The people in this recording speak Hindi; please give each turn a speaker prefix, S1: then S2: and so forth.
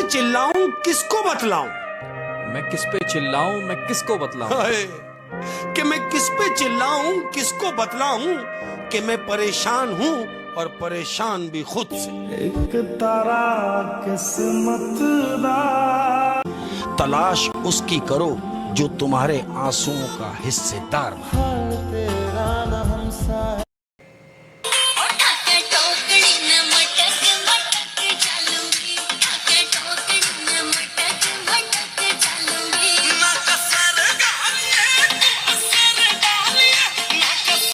S1: चिल्लाऊं किसको बतलाऊं?
S2: मैं किस पे चिल्लाऊं, मैं किसको बतलाऊं?
S1: हाय, कि मैं किस पे चिल्लाऊं किसको बतलाऊं कि मैं परेशान हूं और परेशान भी खुद से।
S3: एक तारा किस्मत दा
S1: तलाश उसकी करो जो तुम्हारे आंसुओं का हिस्सेदार बने।